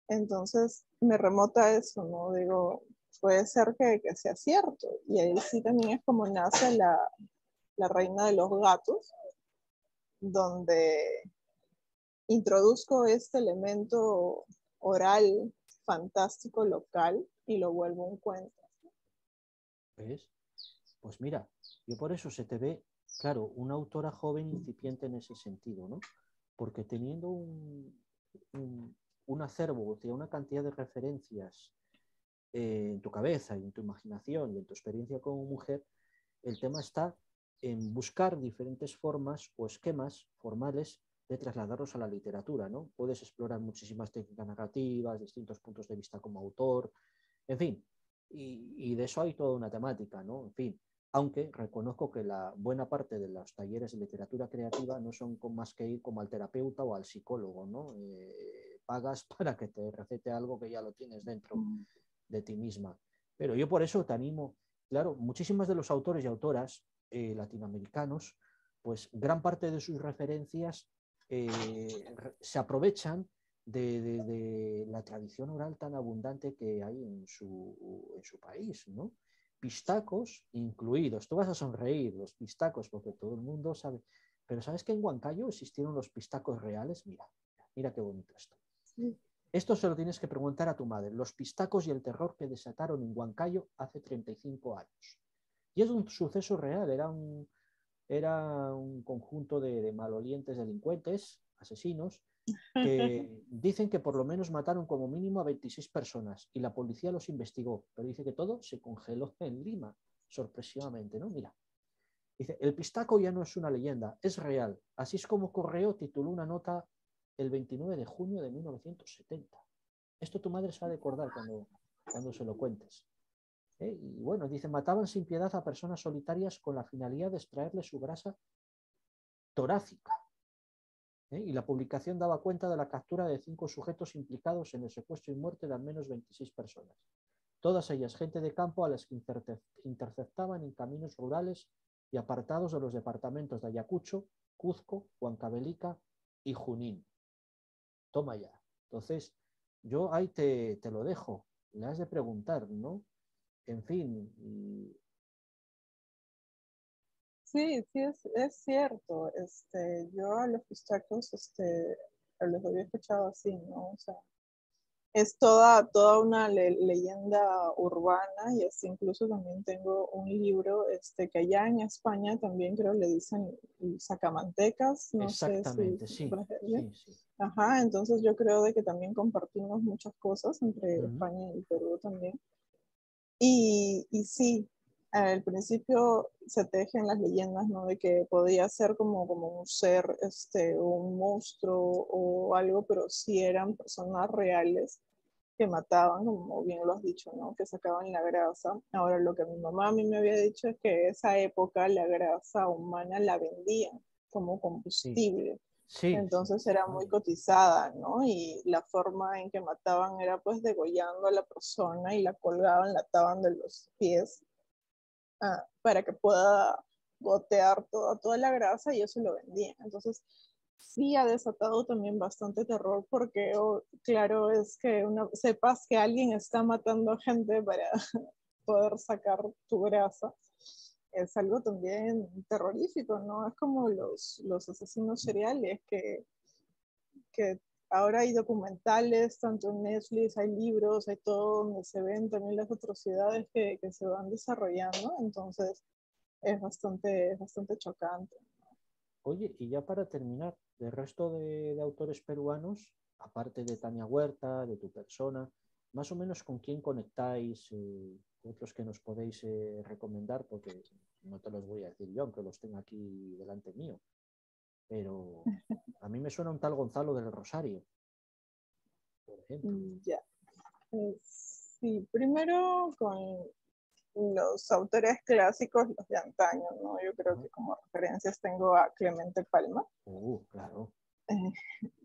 Entonces me remota eso, ¿no? Digo, puede ser que sea cierto. Y ahí sí también es como nace la reina de los gatos, donde introduzco este elemento oral fantástico local y lo vuelvo un cuento. ¿Ves? Pues mira, yo por eso se te ve, claro, una autora joven incipiente en ese sentido, ¿no? Porque teniendo un acervo, o sea, una cantidad de referencias en tu cabeza y en tu imaginación y en tu experiencia como mujer, el tema está en buscar diferentes formas o esquemas formales de trasladarlos a la literatura, ¿no? Puedes explorar muchísimas técnicas narrativas, distintos puntos de vista como autor, en fin, y de eso hay toda una temática, ¿no? En fin, aunque reconozco que la buena parte de los talleres de literatura creativa no son con más que ir como al terapeuta o al psicólogo, ¿no? Pagas para que te recete algo que ya lo tienes dentro de ti misma. Pero yo por eso te animo, claro, muchísimas de los autores y autoras latinoamericanos, pues gran parte de sus referencias se aprovechan de la tradición oral tan abundante que hay en su país, ¿no? Pistacos incluidos. Tú vas a sonreír, los pistacos, porque todo el mundo sabe. Pero ¿sabes que en Huancayo existieron los pistacos reales? Mira, mira qué bonito esto. Sí. Esto se lo tienes que preguntar a tu madre. Los pistacos y el terror que desataron en Huancayo hace 35 años. Y es un suceso real, era un conjunto de malolientes delincuentes, asesinos, que dicen que por lo menos mataron como mínimo a 26 personas y la policía los investigó, pero dice que todo se congeló en Lima, sorpresivamente, ¿no? Mira, dice, el pistaco ya no es una leyenda, es real. Así es como Correo tituló una nota el 29 de junio de 1970. Esto tu madre se va a acordar cuando se lo cuentes. Y bueno, dice, mataban sin piedad a personas solitarias con la finalidad de extraerle su grasa torácica. Y la publicación daba cuenta de la captura de 5 sujetos implicados en el secuestro y muerte de al menos 26 personas. Todas ellas gente de campo a las que interceptaban en caminos rurales y apartados de los departamentos de Ayacucho, Cuzco, Huancavelica y Junín. Toma ya. Entonces, yo ahí te lo dejo. Le has de preguntar, ¿no? En fin. Sí, sí, es cierto. Yo a los fistachos, los había escuchado así, ¿no? O sea, es toda una leyenda urbana y así incluso también tengo un libro que allá en España también creo le dicen sacamantecas, no sé si Exactamente, sí. bien. Sí, sí. Ajá, entonces yo creo de que también compartimos muchas cosas entre Uh-huh. España y Perú también. Y sí, al principio se tejen las leyendas, ¿no? De que podía ser como un ser, un monstruo o algo, pero sí eran personas reales que mataban, como bien lo has dicho, ¿no? Que sacaban la grasa. Ahora, lo que mi mamá a mí me había dicho es que esa época la grasa humana la vendían como Sí, combustible. sí, sí. Entonces era muy Vaya. cotizada, ¿no? Y la forma en que mataban era pues degollando a la persona y la colgaban, la ataban de los pies para que pueda gotear toda la grasa y eso lo vendían. Entonces sí ha desatado también bastante terror porque, claro, es que sepas que alguien está matando gente para poder sacar tu grasa. Es algo también terrorífico, ¿no? Es como los asesinos seriales que ahora hay documentales, tanto en Netflix, hay libros, hay todo donde se ven también las atrocidades que se van desarrollando, entonces es bastante chocante. Oye, y ya para terminar, del resto de autores peruanos, aparte de Tania Huerta, de tu persona, más o menos con quién conectáis, otros que nos podéis recomendar, porque no te los voy a decir yo, aunque los tenga aquí delante mío, pero a mí me suena un tal Gonzalo del Rosario, por ejemplo. Ya. Sí, primero con los autores clásicos, los de antaño, ¿no? Yo creo Ajá. que como referencias tengo a Clemente Palma, Claro. eh,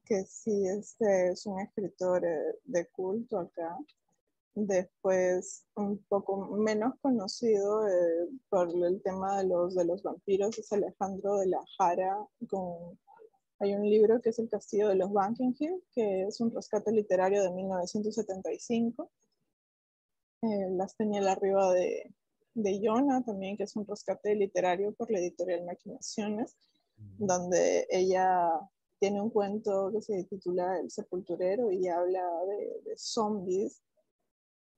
que sí es un escritor de culto acá. Después, un poco menos conocido por el tema de los vampiros, es Alejandro de la Jara. Hay un libro que es El Castillo de los Buckingham, que es un rescate literario de 1975. Las tenía arriba de Yona también, que es un rescate literario por la editorial Maquinaciones, Uh-huh. donde ella tiene un cuento que se titula El Sepulturero y habla de zombies,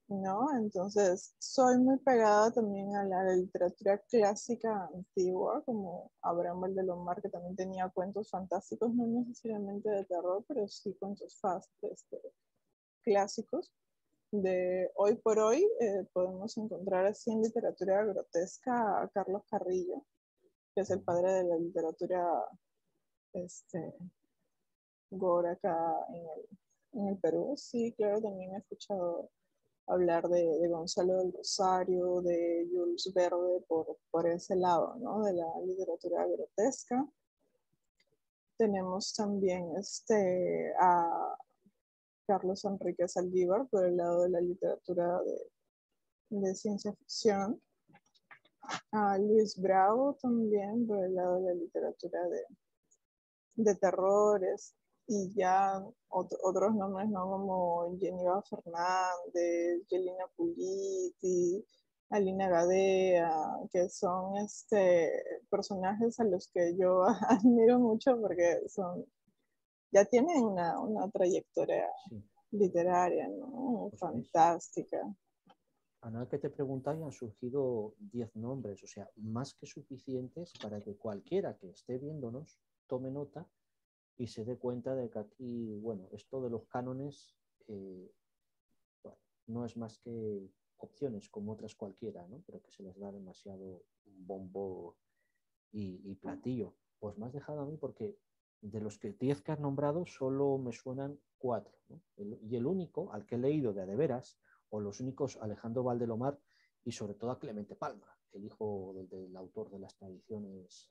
¿no? Entonces, soy muy pegada también a la literatura clásica antigua, como Abraham Valdelomar, que también tenía cuentos fantásticos, no necesariamente de terror, pero sí cuentos clásicos. De hoy por hoy podemos encontrar así en literatura grotesca a Carlos Carrillo, que es el Uh-huh. padre de la literatura este, gore acá en el Perú. Sí, claro, también he escuchado hablar de Gonzalo del Rosario, de Jules Verne por ese lado, ¿no? De la literatura grotesca. Tenemos también a Carlos Enrique Saldívar por el lado de la literatura de ciencia ficción, a Luis Bravo también por el lado de la literatura de terrores y ya otros nombres, ¿no? Como Geneva Fernández, Yelena Puliti, Alina Gadea, que son personajes a los que yo admiro mucho porque ya tienen una trayectoria Sí, literaria, ¿no? pues ves. Fantástica. A nada que te preguntáis han surgido 10 nombres, o sea, más que suficientes para que cualquiera que esté viéndonos tome nota y se dé cuenta de que aquí, bueno, esto de los cánones eh, bueno, no es más que opciones como otras cualquiera, ¿no? Pero que se les da demasiado bombo y platillo. Pues me has dejado a mí porque de los 10 que has nombrado solo me suenan 4, ¿no? Y el único al que he leído de veras, o los únicos, Alejandro Valdelomar y sobre todo a Clemente Palma, el hijo del autor de las tradiciones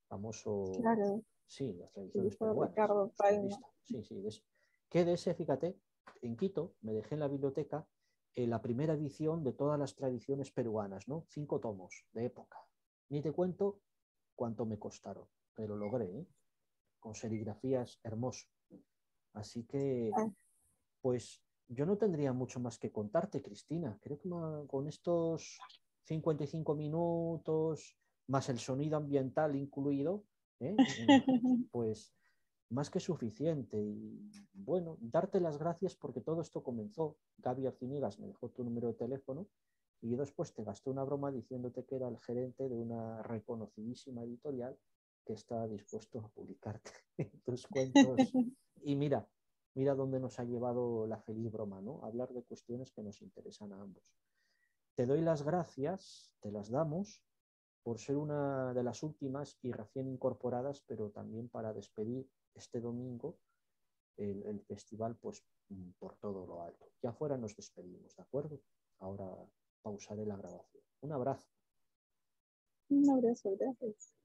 famoso Claro. Sí, las El tradiciones gusto de peruanas. Ricardo Palma. Sí, sí. Que de ese, fíjate, en Quito me dejé en la biblioteca la primera edición de todas las tradiciones peruanas, ¿no? 5 tomos de época. Ni te cuento cuánto me costaron, pero logré, ¿eh? Con serigrafías hermosas. Así que, Ah, pues, yo no tendría mucho más que contarte, Cristina. Creo que con estos 55 minutos, más el sonido ambiental incluido, ¿eh? Pues más que suficiente. Y bueno, darte las gracias porque todo esto comenzó. Gaby Arciniegas me dejó tu número de teléfono y yo después te gasté una broma diciéndote que era el gerente de una reconocidísima editorial que está dispuesto a publicarte tus cuentos. Y mira dónde nos ha llevado la feliz broma, ¿no? Hablar de cuestiones que nos interesan a ambos. Te doy las gracias, te las damos por ser una de las últimas y recién incorporadas, pero también para despedir este domingo el festival, pues por todo lo alto. Ya fuera nos despedimos, ¿de acuerdo? Ahora pausaré la grabación. Un abrazo. un abrazo, gracias.